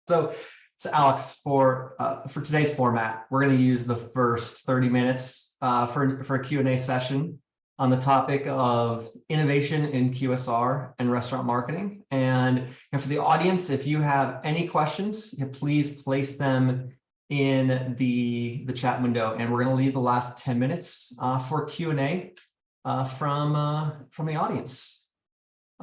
So, Alex, for today's format, we're going to use the first 30 minutes for a Q&A session on the topic of innovation in QSR and restaurant marketing. And for the audience, if you have any questions, please place them in the chat window, and we're going to leave the last 10 minutes for Q&A from the audience.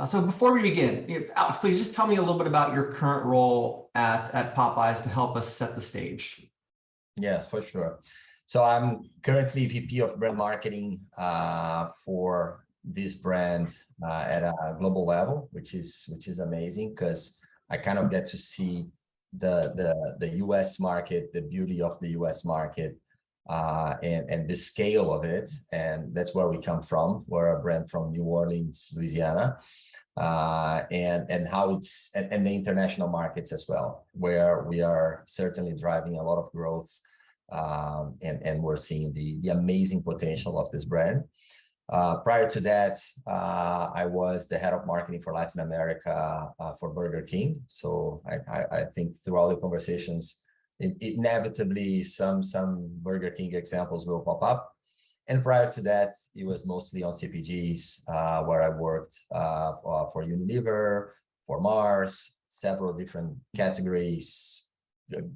So before we begin, Alex, please just tell me a little bit about your current role at Popeyes to help us set the stage. Yes, for sure. So I'm currently VP of Brand Marketing for this brand at a global level, which is amazing because I kind of get to see the US market, the beauty of the US market, and the scale of it. And that's where we come from. We're a brand from New Orleans, Louisiana, and how it's and the international markets as well, where we are certainly driving a lot of growth, and we're seeing the amazing potential of this brand. Prior to that, I was the head of marketing for Latin America for Burger King. So I think through all the conversations, inevitably some Burger King examples will pop up. And prior to that, it was mostly on CPGs, where I worked for Unilever, for Mars, several different categories,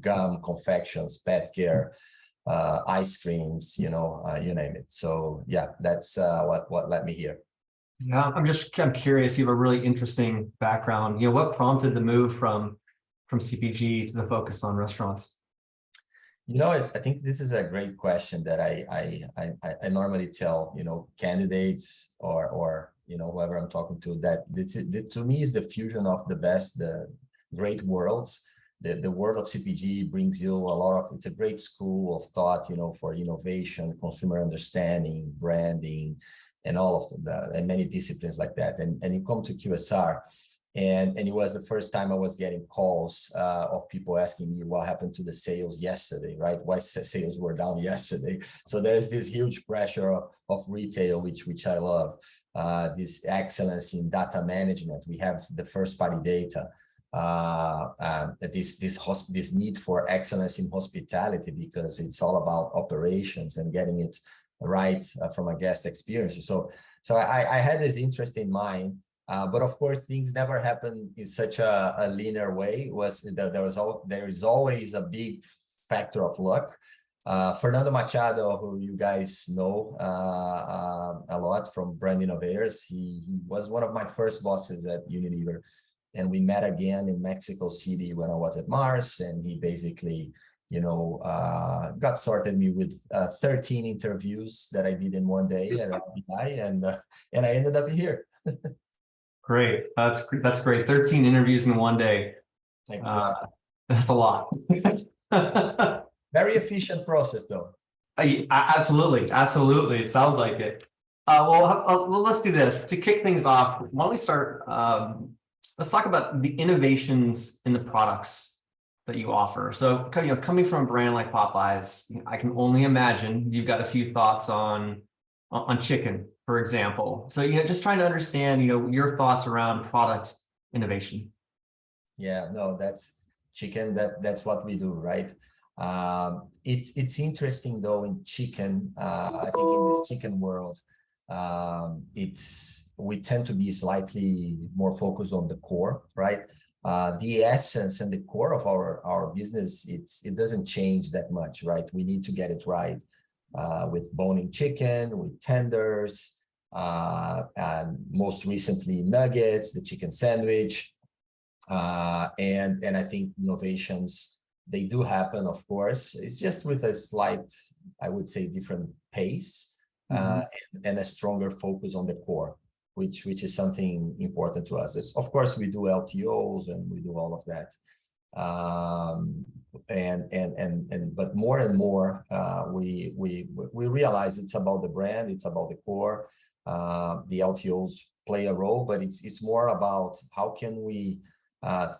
gum, confections, pet care, ice creams, you name it. So yeah, that's what led me here. Yeah, I'm curious. You have a really interesting background. What prompted the move from CPG to the focus on restaurants? I think this is a great question that I normally tell candidates or whoever I'm talking to, that to me is the fusion of the great worlds. The world of CPG brings you a lot of, it's a great school of thought, for innovation, consumer understanding, branding, and all of and many disciplines like that. And you come to QSR, and it was the first time I was getting calls of people asking me what happened to the sales yesterday, right? Why sales were down yesterday. So there's this huge pressure of retail, which I love. This excellence in data management. We have the first party data. This need for excellence in hospitality, because it's all about operations and getting it right from a guest experience. So I had this interest in mind. But of course, things never happen in such a linear way. There is always a big factor of luck. Fernando Machado, who you guys know a lot from Brand Innovators, he was one of my first bosses at Unilever, and we met again in Mexico City when I was at Mars, and he basically, got sorted me with 13 interviews that I did in one day at RBI, and I ended up here. Great. That's great. 13 interviews in one day. Exactly. That's a lot. Very efficient process, though. Absolutely. Absolutely. It sounds like it. Well, let's do this. To kick things off, why don't we start, let's talk about the innovations in the products that you offer. So, coming from a brand like Popeyes, I can only imagine you've got a few thoughts on chicken, for example. So, just trying to understand, your thoughts around product innovation. Yeah, no, that's chicken. That's what we do, right? It's interesting though in chicken. I think in this chicken world, we tend to be slightly more focused on the core, right? The essence and the core of our business, it doesn't change that much, right? We need to get it right. With boning chicken, with tenders, and most recently nuggets, the chicken sandwich, and I think innovations, they do happen, of course. It's just with a slight, I would say, different pace, and a stronger focus on the core, which is something important to us. Of course, we do LTOs and we do all of that. But more and more, we realize it's about the brand, it's about the core. The LTOs play a role, but it's more about how can we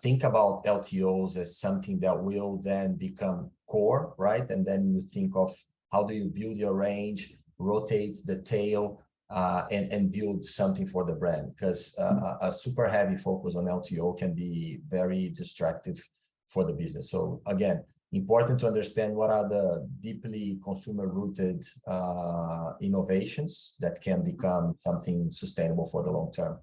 think about LTOs as something that will then become core, right? And then you think of how do you build your range, rotate the tail, and build something for the brand, because a super heavy focus on LTO can be very destructive for the business. So again, important to understand what are the deeply consumer-rooted innovations that can become something sustainable for the long term.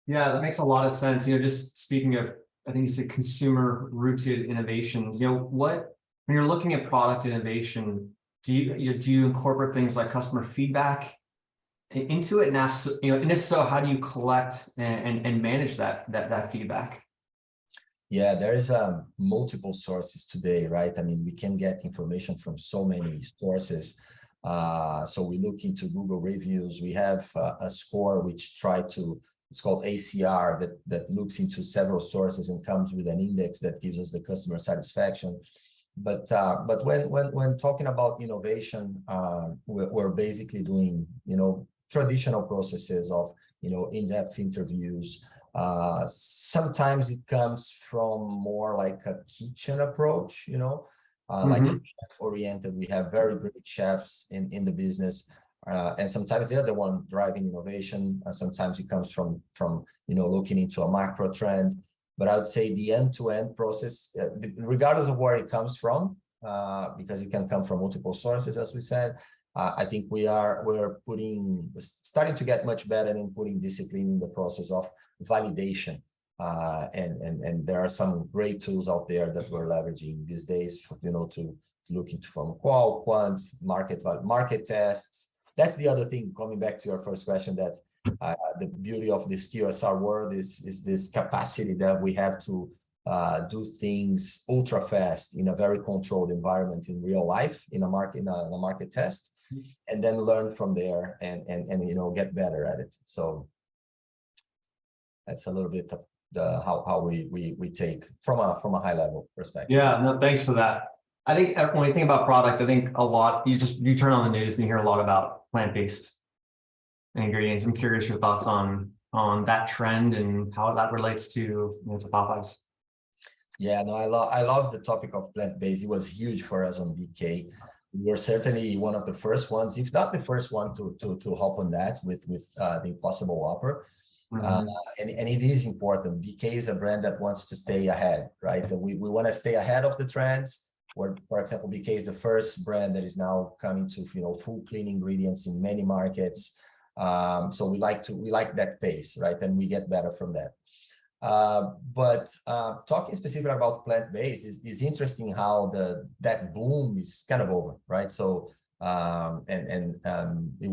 Yeah, that makes a lot of sense. Just speaking of, I think you said consumer-rooted innovations. When you're looking at product innovation, do you incorporate things like customer feedback into it? And if so, how do you collect and manage that feedback? Yeah, there is multiple sources today, right? I mean, we can get information from so many sources. So we look into Google reviews. We have a score which it's called ACR, that looks into several sources and comes with an index that gives us the customer satisfaction. But when talking about innovation, we're basically doing traditional processes of in-depth interviews. Sometimes it comes from more like a kitchen approach, like a chef oriented. We have very great chefs in the business. And sometimes they're the one driving innovation. Sometimes it comes from looking into a macro trend. But I would say the end-to-end process, regardless of where it comes from, because it can come from multiple sources, as we said, I think we're starting to get much better in putting discipline in the process of validation. And there are some great tools out there that we're leveraging these days, to look into from qual, quant, market tests. That's the other thing, coming back to your first question, that the beauty of this QSR world is this capacity that we have to do things ultra fast in a very controlled environment in real life, in a market test, and then learn from there and get better at it. So that's a little bit of how we take from a high level perspective. Yeah, no, thanks for that. I think when you think about product, I think a lot, you turn on the news and you hear a lot about plant-based ingredients. I'm curious your thoughts on that trend and how that relates to Popeyes. Yeah, no, I love the topic of plant-based. It was huge for us on BK. We were certainly one of the first ones, if not the first one, to hop on that with the Impossible Whopper. And it is important. BK is a brand that wants to stay ahead, right? We want to stay ahead of the trends. Where, for example, BK is the first brand that is now coming to full clean ingredients in many markets. So we like that pace, right? And we get better from that. But talking specifically about plant-based is interesting how that boom is kind of over, right? So it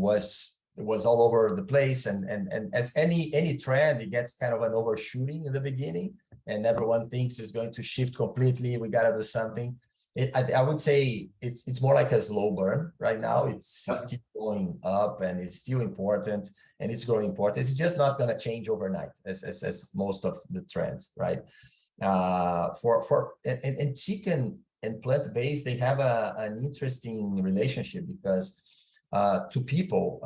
was all over the place, and as any trend, it gets kind of an overshooting in the beginning, and everyone thinks it's going to shift completely. We got to do something. I would say it's more like a slow burn right now. It's still going up, and it's still important, and it's growing important. It's just not going to change overnight, as most of the trends, right? And chicken and plant-based, they have an interesting relationship, because to people,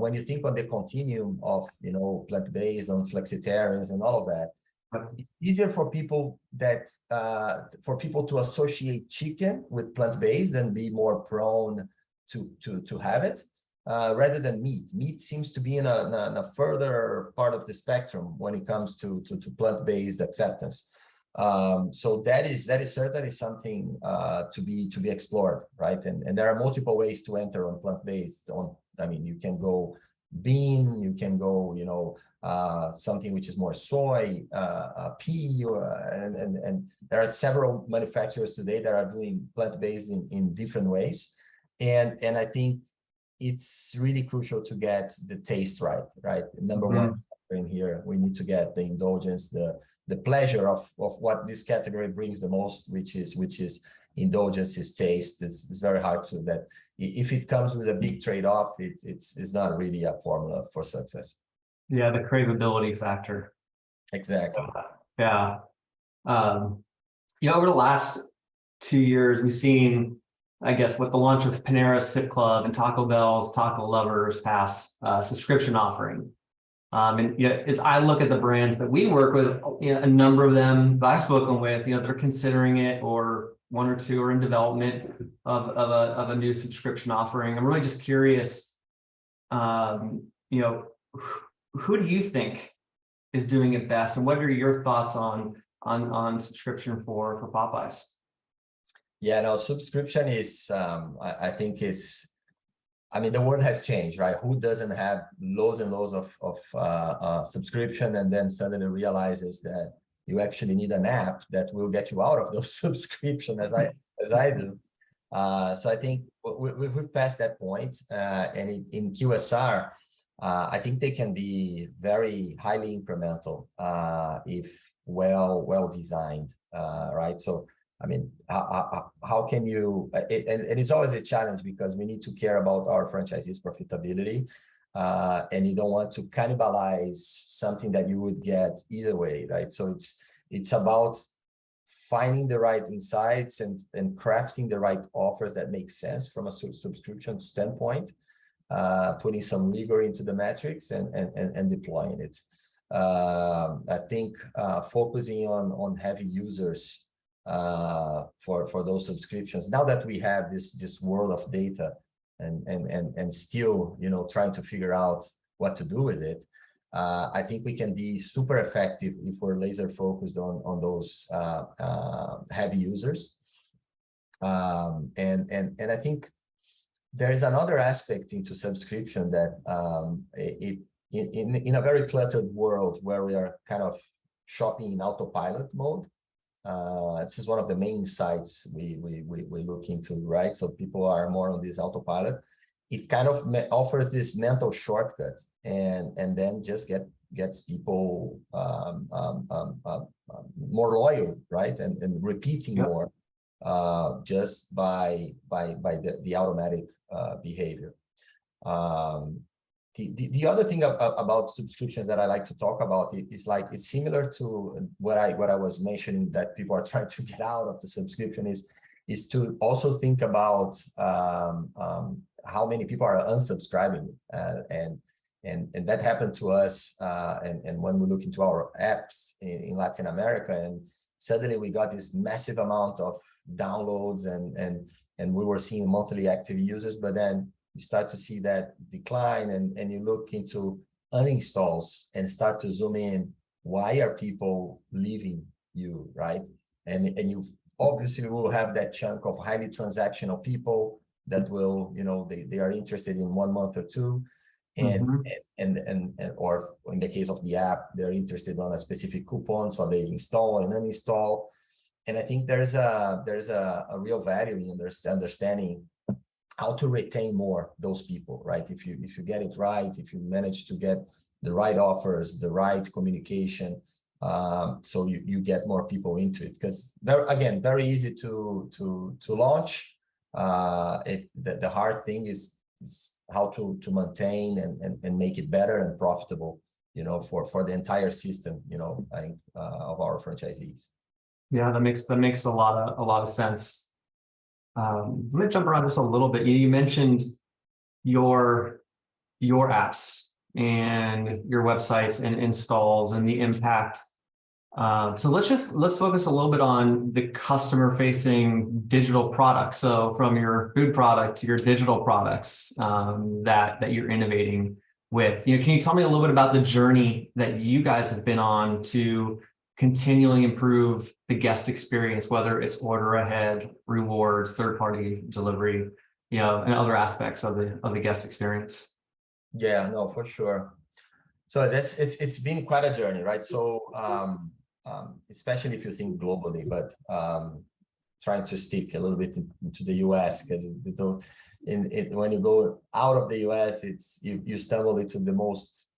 when you think on the continuum of plant-based, on flexitarians and all of that, it's easier for people to associate chicken with plant-based and be more prone to have it, rather than meat. Meat seems to be in a further part of the spectrum when it comes to plant-based acceptance. So that is certainly something to be explored, right? And there are multiple ways to enter on plant-based. You can go bean, you can go something which is more soy, pea, and there are several manufacturers today that are doing plant-based in different ways, and I think it's really crucial to get the taste right? Number one in here, we need to get the indulgence, the pleasure of what this category brings the most, which is indulgence, is taste. It's very hard to that. If it comes with a big trade-off, it's not really a formula for success. Yeah, the craveability factor. Exactly. Yeah. Over the last 2 years, we've seen, I guess, with the launch of Panera's Sip Club and Taco Bell's Taco Lovers Pass subscription offering. And as I look at the brands that we work with, a number of them that I've spoken with, they're considering it, or one or two are in development of a new subscription offering. I'm really just curious, who do you think is doing it best, and what are your thoughts on on subscription for Popeyes? Yeah, no, subscription is, I think I mean, the world has changed, right? Who doesn't have loads and loads of subscription and then suddenly realizes that you actually need an app that will get you out of those subscription as I do. So I think we've passed that point, and in QSR, I think they can be very highly incremental if well designed, right? So I mean, how can you, and it's always a challenge because we need to care about our franchisees' profitability, and you don't want to cannibalize something that you would get either way, right? So it's about finding the right insights and crafting the right offers that make sense from a subscription standpoint, putting some rigor into the metrics and deploying it. I think focusing on heavy users for those subscriptions, now that we have this world of data and still, you know, trying to figure out what to do with it, I think we can be super effective if we're laser focused on those heavy users. And I think there is another aspect into subscription that in a very cluttered world where we are kind of shopping in autopilot mode. This is one of the main sites we look into, right? So people are more on this autopilot. It kind of offers this mental shortcut and then just gets people more loyal, right? And repeating more just by the automatic behavior. The other thing about subscriptions that I like to talk about is like it's similar to what I was mentioning, that people are trying to get out of the subscription is to also think about how many people are unsubscribing, and that happened to us, and when we look into our apps in Latin America, and suddenly we got this massive amount of downloads and we were seeing monthly active users, but then you start to see that decline, and you look into uninstalls and start to zoom in. Why are people leaving you, right? And you obviously will have that chunk of highly transactional people that will, you know, they are interested in 1 month or two, and or in the case of the app, they're interested on a specific coupon, so they install and uninstall. And I think there's a real value in understanding how to retain more those people, right? If you get it right, if you manage to get the right offers, the right communication, so you get more people into it. Because again, very easy to launch. The hard thing is how to maintain and make it better and profitable, you know, for the entire system, you know, of our franchisees. Yeah, that makes a lot of sense. Let me jump around just a little bit. You mentioned your apps and your websites and installs and the impact. So let's focus a little bit on the customer facing digital products. So from your food product to your digital products that you're innovating with. You know, can you tell me a little bit about the journey that you guys have been on to continually improve the guest experience, whether it's order ahead, rewards, third-party delivery, you know, and other aspects of the guest experience? Yeah, no, for sure. So it's been quite a journey, right? So especially if you think globally, but trying to stick a little bit into the US, because when you go out of the US, it's you stumble into the most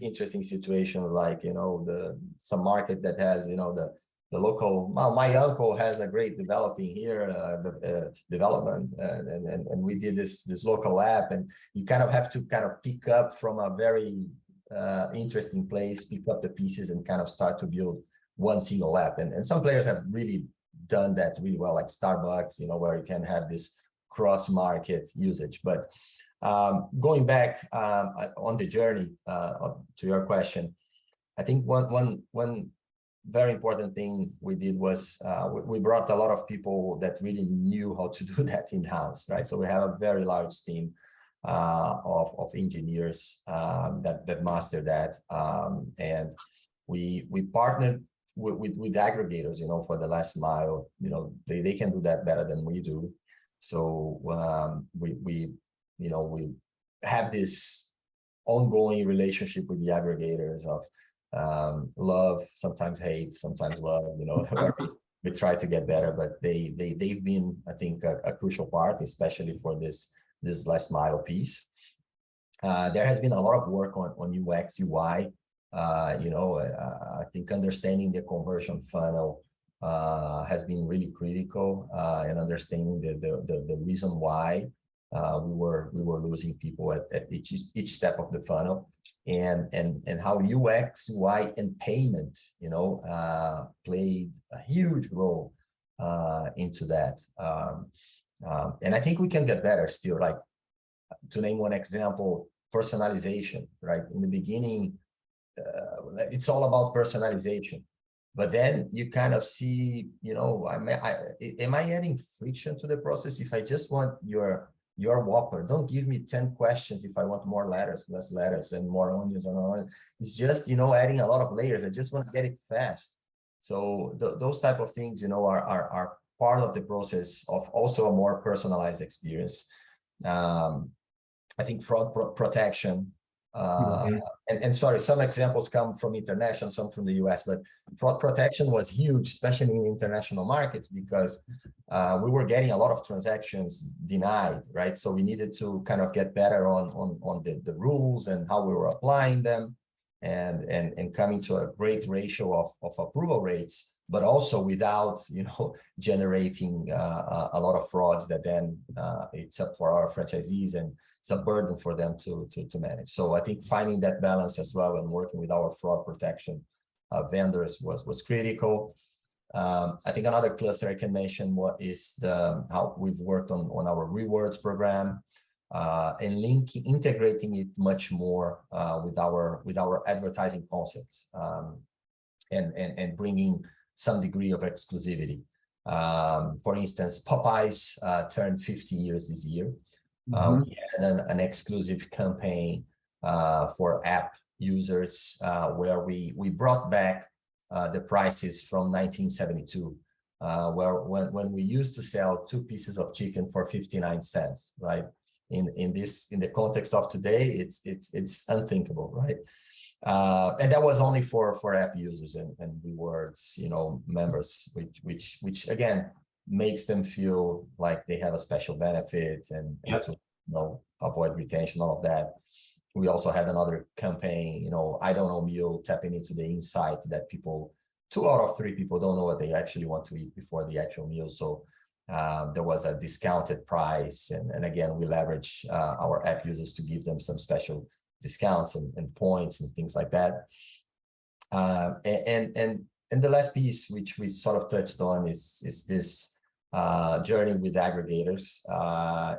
interesting situation, like, you know, some market that has, you know, the local, my uncle has a great developing here, development, and we did this local app, and you kind of have to kind of pick up from a very interesting place, pick up the pieces and kind of start to build one single app. And some players have really done that really well, like Starbucks, you know, where you can have this cross-market usage. But going back on the journey to your question, I think one very important thing we did was we brought a lot of people that really knew how to do that in-house, right? So we have a very large team of engineers that master that, and we partnered with aggregators, for the last mile, they can do that better than we do. So we have this ongoing relationship with the aggregators of love, sometimes hate, sometimes love, where we try to get better, but they've been, I think, a crucial part, especially for this last mile piece. There has been a lot of work on UX, UI. I think understanding the conversion funnel has been really critical, and understanding the reason why we were losing people at each step of the funnel, and how UX, UI, and payment, played a huge role into that. And I think we can get better still. Like, to name one example, personalization, right? In the beginning, it's all about personalization, but then you kind of see, am I adding friction to the process? If I just want your Whopper, don't give me 10 questions if I want more lettuce, less lettuce, and more onions or no onions. It's just, adding a lot of layers. I just want to get it fast. So those type of things, are part of the process of also a more personalized experience. I think fraud protection, and sorry, some examples come from international, some from the US, but fraud protection was huge, especially in international markets, because we were getting a lot of transactions denied, right? So we needed to kind of get better on the rules and how we were applying them, and coming to a great ratio of approval rates, but also without, generating a lot of frauds that then it's up for our franchisees, and it's a burden for them to manage. So I think finding that balance as well and working with our fraud protection vendors was critical. I think another cluster I can mention is how we've worked on our rewards program, and integrating it much more with our advertising concepts, and bringing some degree of exclusivity. For instance, Popeyes turned 50 years this year. We had an exclusive campaign for app users, where we brought back the prices from 1972, where when we used to sell 2 pieces of chicken for 59 cents, right? In the context of today, it's unthinkable, right? And that was only for app users and rewards, members, which again makes them feel like they have a special benefit, and to avoid retention, all of that. We also had another campaign, I don't know meal, tapping into the insight that 2 out of 3 people don't know what they actually want to eat before the actual meal. So there was a discounted price, and again, we leverage our app users to give them some special discounts and points and things like that. And the last piece, which we sort of touched on, is this journey with aggregators.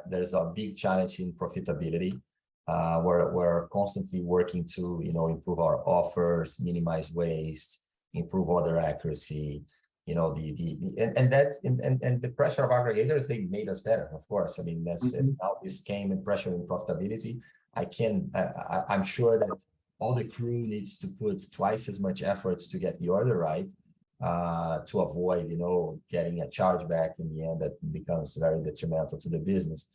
There's a big challenge in profitability. We're constantly working to improve our offers, minimize waste, improve order accuracy. And the pressure of aggregators, they made us better, of course. I mean, as now this came in pressure and profitability, I'm sure that all the crew needs to put twice as much efforts to get the order right, to avoid, getting a chargeback in the end that becomes very detrimental to the business.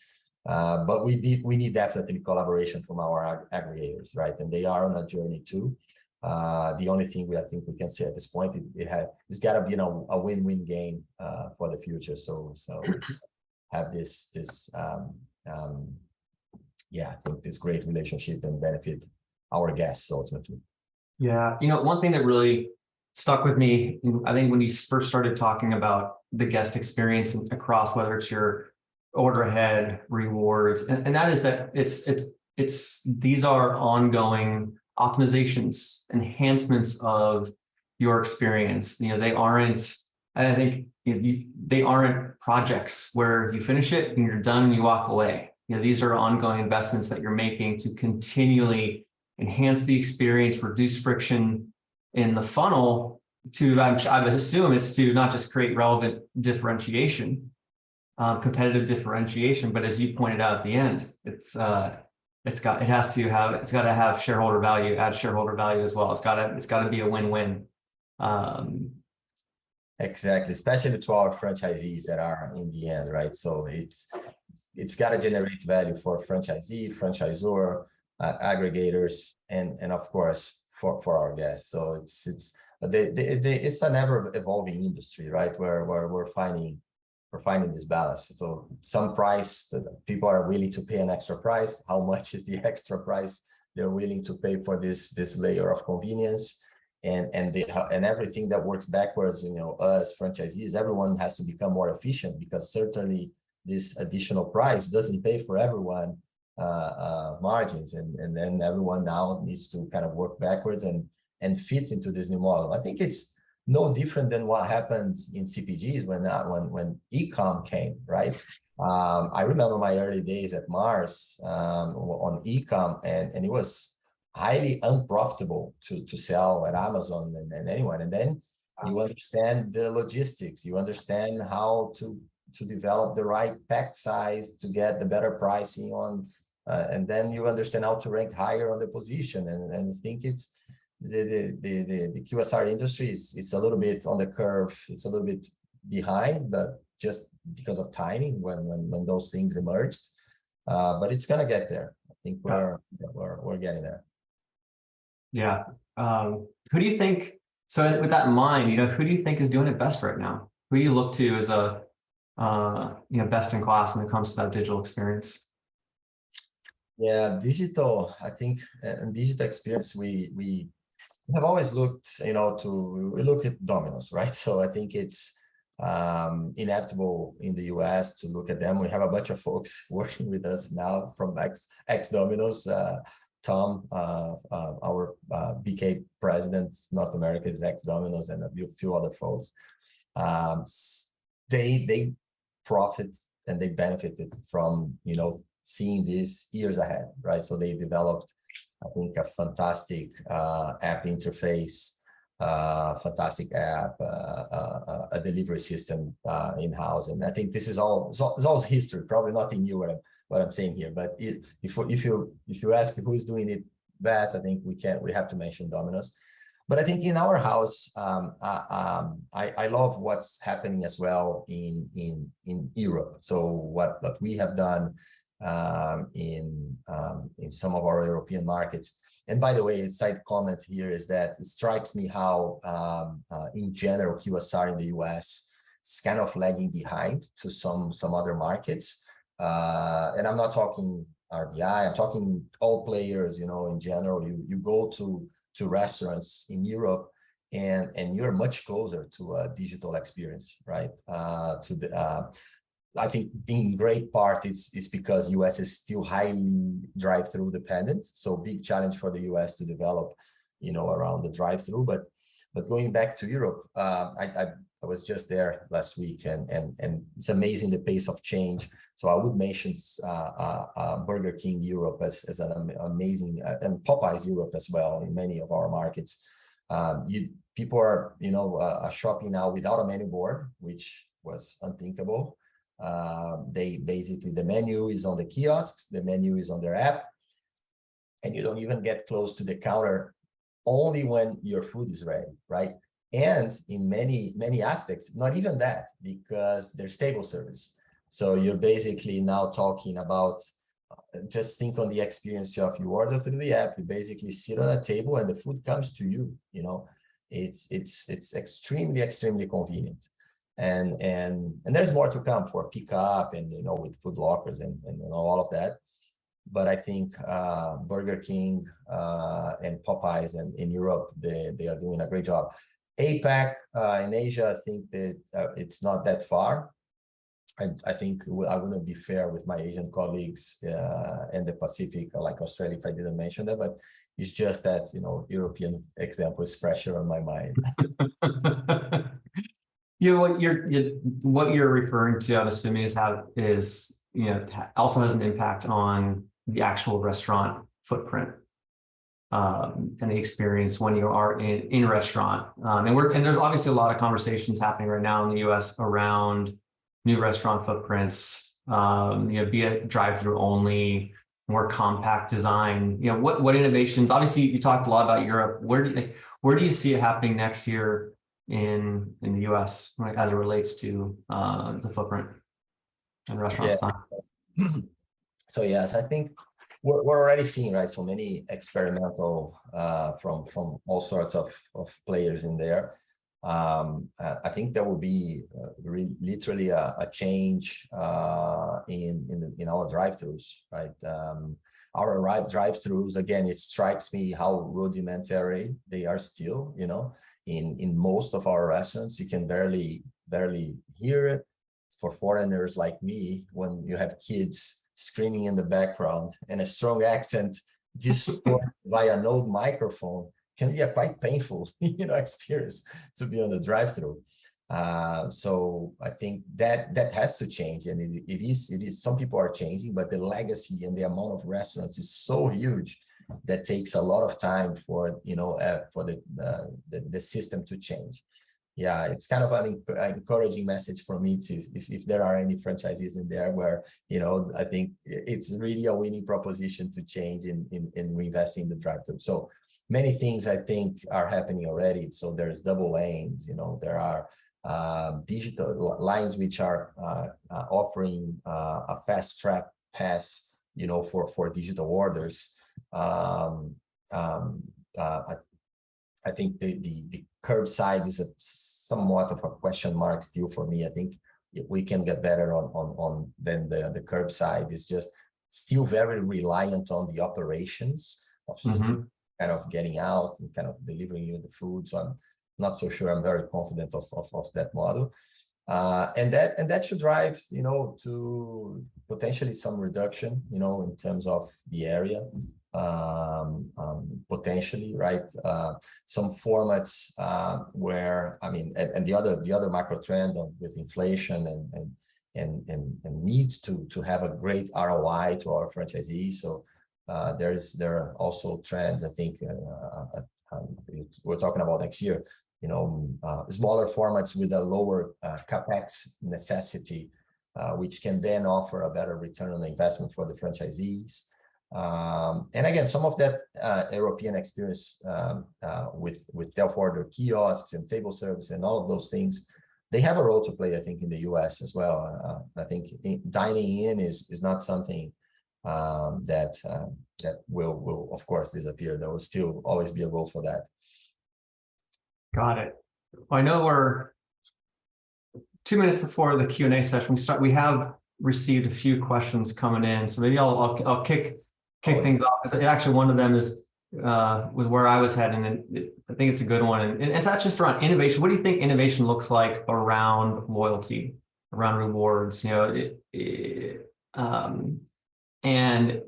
But we need definitely collaboration from our aggregators, right? And they are on a journey too. The only thing I think we can say at this point, it's got to be a win-win game for the future. So have this I think this great relationship and benefit our guests ultimately. Yeah, one thing that really stuck with me, I think when you first started talking about the guest experience across, whether it's your order ahead, rewards, and that is that these are ongoing optimizations, enhancements of your experience. They aren't, I think they aren't projects where you finish it and you're done and you walk away. These are ongoing investments that you're making to continually enhance the experience, reduce friction in the funnel. I would assume it's to not just create relevant differentiation, competitive differentiation, but as you pointed out at the end, it's got to have shareholder value, add shareholder value as well. It's got to be a win-win. Exactly, especially to our franchisees that are in the end, right? So it's got to generate value for franchisee, franchisor, aggregators, and of course for our guests. So it's an ever evolving industry, right? Where we're finding this balance. So some price that people are willing to pay an extra price. How much is the extra price they're willing to pay for this layer of convenience? And everything that works backwards, us franchisees, everyone has to become more efficient, because certainly this additional price doesn't pay for everyone margins, and then everyone now needs to kind of work backwards and fit into this new model. I think it's no different than what happened in CPGs when e-com came, right? I remember my early days at Mars on e-com, and it was highly unprofitable to sell at Amazon and anyone. And then you understand the logistics, you understand how to develop the right pack size to get the better pricing on, and then you understand how to rank higher on the position. And I think it's the QSR industry is a little bit on the curve. It's a little bit behind, but just because of timing when those things emerged. But it's gonna get there. I think we're getting there. Yeah. Who do you think, so with that in mind, who do you think is doing it best right now? Who do you look to as a, best in class when it comes to that digital experience? Yeah, digital, I think, and digital experience, we have always looked, we look at Domino's, right? So I think it's inevitable in the US to look at them. We have a bunch of folks working with us now from ex-Domino's. Tom, our BK president, North America, is ex-Domino's, and a few other folks. They profit and they benefited from, seeing this years ahead, right? So they developed, I think, a fantastic app interface, fantastic app, a delivery system in-house. And I think this is all history, probably nothing new what I'm saying here. But if you ask who is doing it best, I think we have to mention Domino's. But I think in our house, I love what's happening as well in Europe. So what we have done in some of our European markets. And by the way, a side comment here is that it strikes me how in general QSR in the US is kind of lagging behind to some other markets. And I'm not talking RBI, I'm talking all players, in general. You go to restaurants in Europe and you're much closer to a digital experience, right? I think in great part it's because US is still highly drive-through dependent. So big challenge for the US to develop, around the drive-through. But going back to Europe, I was just there last week, and it's amazing the pace of change. So I would mention Burger King Europe as an amazing, and Popeyes Europe as well in many of our markets. People are shopping now without a menu board, which was unthinkable. The menu is on the kiosks, the menu is on their app, and you don't even get close to the counter only when your food is ready, right? And in many aspects, not even that, because there's table service. So you're basically now talking about, just think on the experience of you order through the app, you basically sit on a table and the food comes to you. It's extremely convenient. And there's more to come for pickup and with food lockers and all of that. But I think Burger King and Popeyes in Europe, they are doing a great job. APAC in Asia, I think that it's not that far. I think I wouldn't be fair with my Asian colleagues in the Pacific, like Australia, if I didn't mention that. But it's just that European example is fresher on my mind. What you're referring to, I'm assuming, also has an impact on the actual restaurant footprint and the experience when you are in restaurant. And there's obviously a lot of conversations happening right now in the US around new restaurant footprints, be it drive-through only, more compact design. What innovations? Obviously, you talked a lot about Europe. Where do you see it happening next year in the US, right, as it relates to the footprint and restaurant Yeah. sign? So yes, I think we're already seeing, right, so many experimental from all sorts of players in there. I think there will be literally a change in our drive-throughs, right? Our drive-throughs, again, it strikes me how rudimentary they are still. In most of our restaurants, you can barely hear it. For foreigners like me, when you have kids screaming in the background and a strong accent distorted by an old microphone, can be a quite painful, experience to be on the drive-through. So I think that has to change, and it is. Some people are changing, but the legacy and the amount of restaurants is so huge that takes a lot of time for the system to change. Yeah, it's kind of an encouraging message for me to, if there are any franchisees in there where, I think it's really a winning proposition to change in reinvesting in the drive-thru. So many things I think are happening already. So there's double lanes, there are digital lines which are offering a fast track pass, for digital orders. I think the curbside is somewhat of a question mark still for me. I think we can get better on than the curbside is just still very reliant on the operations of kind of getting out and kind of delivering you the food. So I'm not so sure I'm very confident of that model. And that should drive, to potentially some reduction, in terms of the area. Potentially, right? Some formats where, and the other macro trend with inflation and need to have a great ROI to our franchisees. So there are also trends, I think, we're talking about next year, smaller formats with a lower capex necessity, which can then offer a better return on investment for the franchisees. And again, some of that European experience with self-order kiosks and table service and all of those things, they have a role to play, I think, in the US as well. I think dining in is not something that will of course disappear. There will still always be a role for that. Got it. Well, I know we're 2 minutes before the Q&A session. We have received a few questions coming in, so maybe I'll kick things off. Actually, one of them was where I was heading, and I think it's a good one. And that's just around innovation. What do you think innovation looks like around loyalty, around rewards? And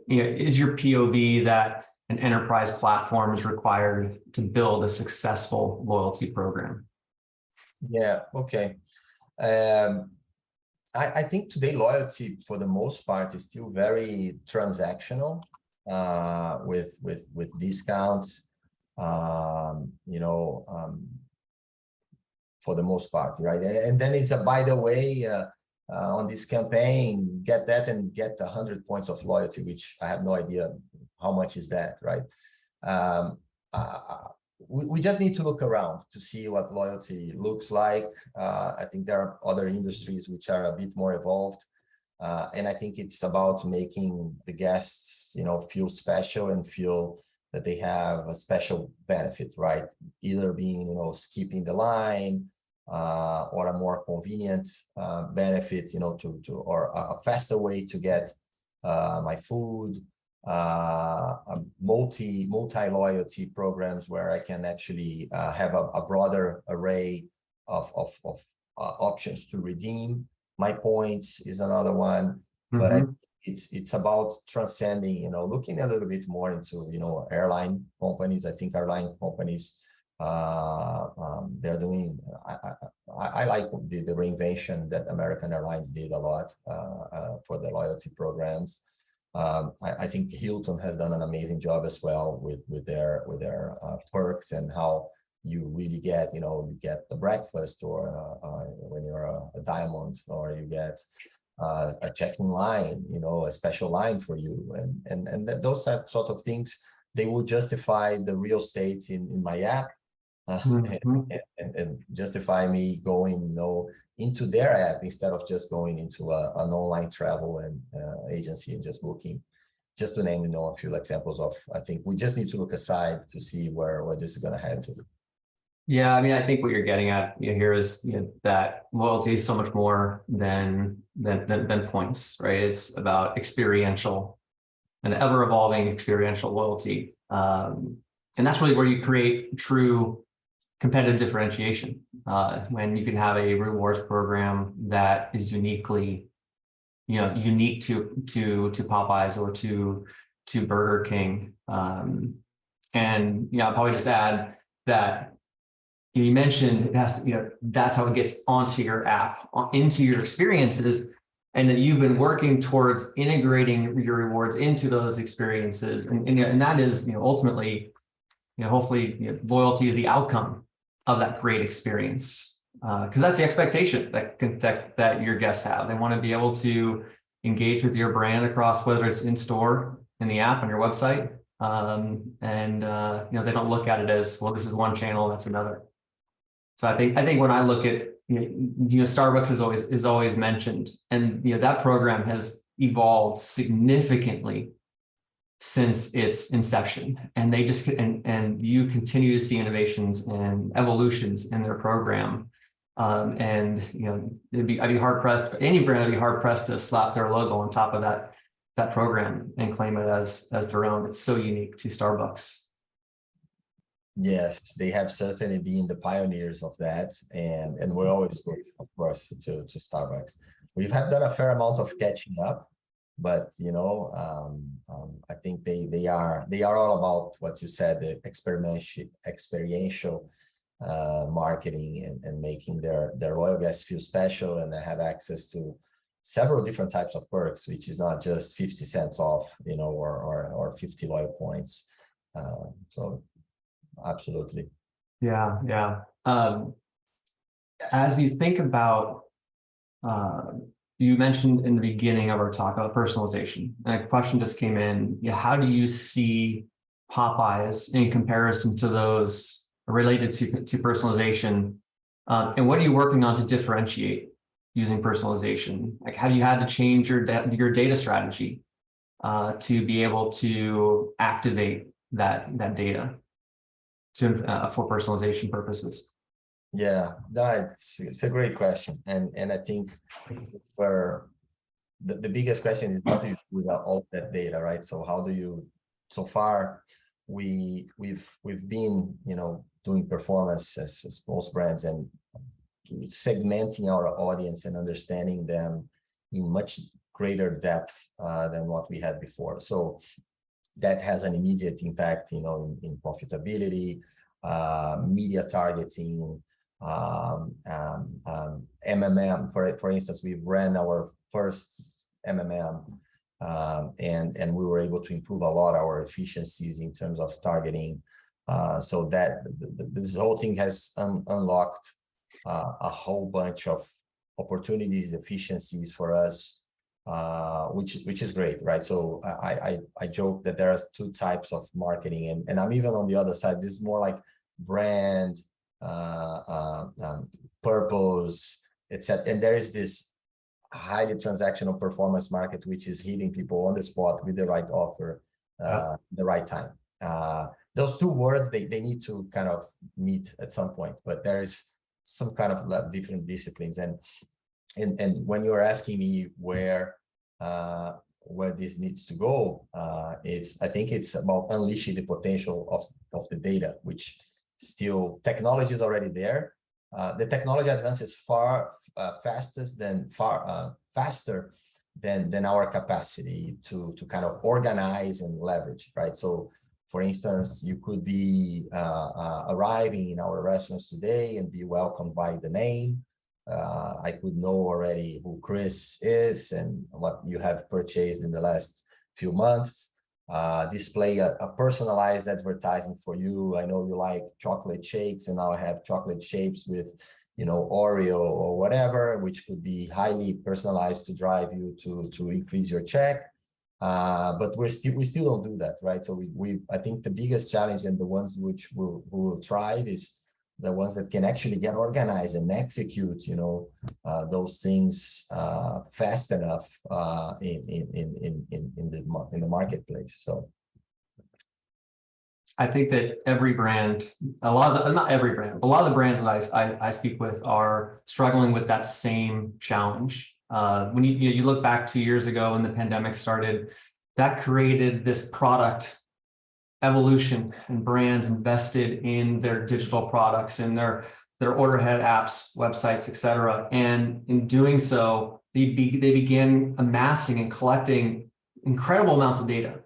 is your POV that an enterprise platform is required to build a successful loyalty program? Yeah. Okay. I think today loyalty, for the most part, is still very transactional. With discounts, for the most part, right? And then it's by the way, on this campaign, get that and get 100 points of loyalty, which I have no idea how much is that, right? We just need to look around to see what loyalty looks like. I think there are other industries which are a bit more evolved. And I think it's about making the guests, feel special and feel that they have a special benefit, right? Either being, skipping the line, or a more convenient benefit, or a faster way to get my food, multi-loyalty programs where I can actually have a broader array of options to redeem my points is another one. But it's about transcending, looking a little bit more into, airline companies. I think airline companies, they're doing, I like the reinvention that American Airlines did a lot for the loyalty programs. I think Hilton has done an amazing job as well with their perks and how you really get, you get the breakfast, or when you're a diamond, or you get a check-in line, a special line for you, and those sort of things, they will justify the real estate in my app, Mhm. and justify me going, into their app instead of just going into an online travel and agency and just booking. Just to name, a few examples of, I think we just need to look aside to see where this is going to head to. Yeah, I mean, I think what you're getting at here is that loyalty is so much more than points, right? It's about experiential and ever evolving experiential loyalty, and that's really where you create true competitive differentiation. When you can have a rewards program that is unique to Popeyes or to Burger King, and I'll probably just add that. You mentioned it has to, that's how it gets onto your app, into your experiences, and that you've been working towards integrating your rewards into those experiences. And that is, ultimately, hopefully loyalty is the outcome of that great experience. Because that's the expectation that your guests have. They want to be able to engage with your brand across, whether it's in store, in the app, on your website. They don't look at it as, well, this is one channel, that's another. So I think when I look at Starbucks is always mentioned, and that program has evolved significantly since its inception, and they just and you continue to see innovations and evolutions in their program, I'd be hard pressed, any brand would be hard pressed to slap their logo on top of that program and claim it as their own. It's so unique to Starbucks. Yes, they have certainly been the pioneers of that, and we're always looking, of course, to Starbucks. We have done a fair amount of catching up, but I think they are all about what you said, the experiential marketing and making their loyal guests feel special and have access to several different types of perks, which is not just 50 cents off, or 50 loyal points. So. Absolutely. Yeah. As you think about, you mentioned in the beginning of our talk about personalization, and a question just came in. How do you see Popeyes in comparison to those related to personalization? And what are you working on to differentiate using personalization? Like, have you had to change your data strategy to be able to activate that data for personalization purposes? Yeah, no, it's a great question, and I think where the biggest question is, what do you do with all that data, right? So how do you? So far, we've been doing performance as most brands and segmenting our audience and understanding them in much greater depth than what we had before. So that has an immediate impact, in profitability, media targeting, MMM. For instance, we ran our first MMM, and we were able to improve a lot our efficiencies in terms of targeting. So that this whole thing has unlocked a whole bunch of opportunities, efficiencies for us. Which is great, right? So I joke that there are two types of marketing, and I'm even on the other side. This is more like brand, purpose, etc. And there is this highly transactional performance market, which is hitting people on the spot with the right offer, the right time. Those two words, they need to kind of meet at some point, but there is some kind of different disciplines. And when you're asking me where this needs to go, I think it's about unleashing the potential of the data, which still technology is already there. The technology advances far faster than our capacity to kind of organize and leverage, right? So, for instance, you could be arriving in our restaurants today and be welcomed by the name. I could know already who Chris is and what you have purchased in the last few months. Display a personalized advertising for you. I know you like chocolate shakes, and now I have chocolate shapes with, Oreo or whatever, which could be highly personalized to drive you to increase your check. But we still don't do that, right? So I think the biggest challenge, and the ones which will thrive, is the ones that can actually get organized and execute, those things fast enough in the marketplace. So I think that every brand, not every brand, but a lot of the brands that I speak with are struggling with that same challenge. When you look back 2 years ago when the pandemic started, that created this product evolution, and brands invested in their digital products and their order ahead apps, websites, etc. And in doing so, they began amassing and collecting incredible amounts of data.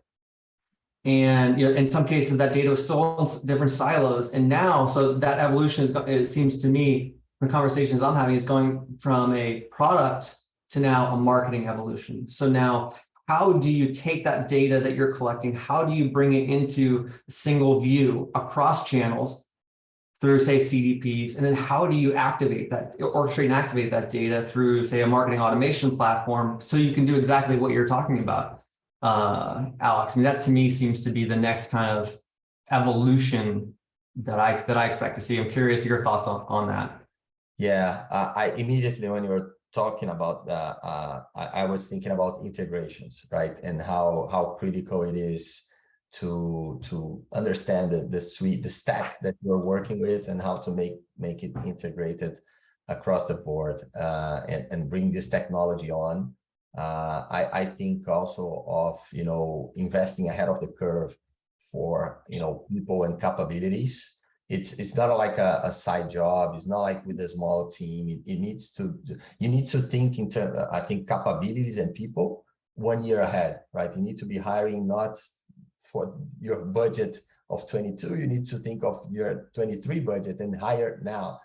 And in some cases, that data was still in different silos. And now, so that evolution it seems to me, the conversations I'm having is going from a product to now a marketing evolution. So now, how do you take that data that you're collecting? How do you bring it into a single view across channels through, say, CDPs? And then how do you activate that, orchestrate and activate that data through, say, a marketing automation platform so you can do exactly what you're talking about, Alex? I mean, that to me seems to be the next kind of evolution that I expect to see. I'm curious your thoughts on that. Yeah, I immediately, when you were talking about I was thinking about integrations, right? And how critical it is to understand the suite, the stack that you're working with, and how to make it integrated across the board, and bring this technology on. I think also of investing ahead of the curve for people and capabilities. It's not like a side job. It's not like with a small team. You need to think in terms, I think, capabilities and people 1 year ahead, right? You need to be hiring not for your budget of 22. You need to think of your 23 budget and hire now,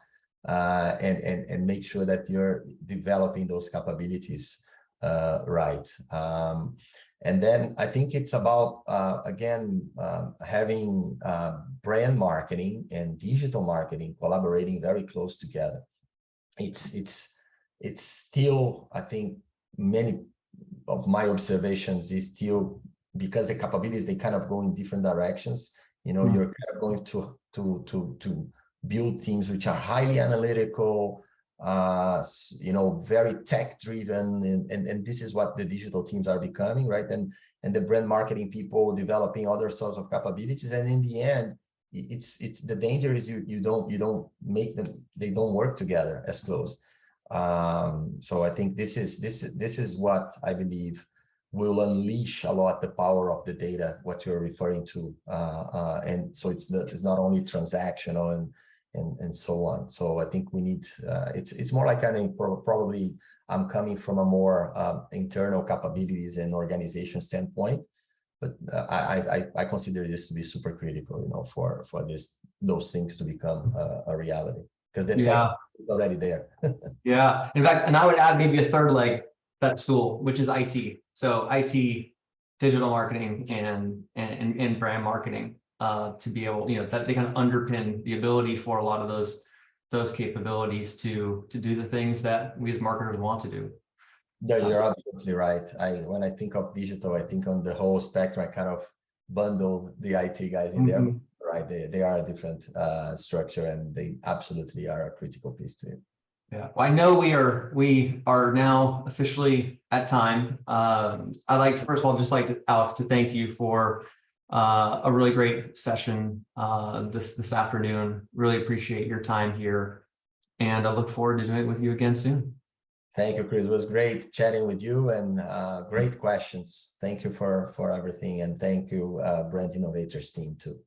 and make sure that you're developing those capabilities right. And then I think it's about, again, having brand marketing and digital marketing collaborating very close together. It's still, I think, many of my observations is still, because the capabilities, they kind of go in different directions. You're kind of going to build teams which are highly analytical, very tech driven, and this is what the digital teams are becoming, right? And the brand marketing people developing other sorts of capabilities, and in the end, it's the danger is you don't make them, they don't work together as close. So I think this is what I believe will unleash a lot the power of the data, what you're referring to, and so it's not only transactional and so on. So I think we need, it's more like probably I'm coming from a more internal capabilities and organization standpoint, but I consider this to be super critical, for those things to become a reality, because that's already there. Yeah, in fact, and I would add maybe a third leg that stool, which is IT. So IT, digital marketing, and brand marketing. To be able, that they kind of underpin the ability for a lot of those capabilities to do the things that we as marketers want to do. Yeah, you're absolutely right. When I think of digital, I think on the whole spectrum. I kind of bundle the IT guys in there, right? They are a different structure, and they absolutely are a critical piece to it. Yeah, well, I know we are now officially at time. I'd like to, first of all, just like to, Alex, to thank you for a really great session this afternoon. Really appreciate your time here, and I look forward to doing it with you again soon. Thank you, Chris. It was great chatting with you, and great questions. Thank you for everything, and thank you, Brand Innovators team too.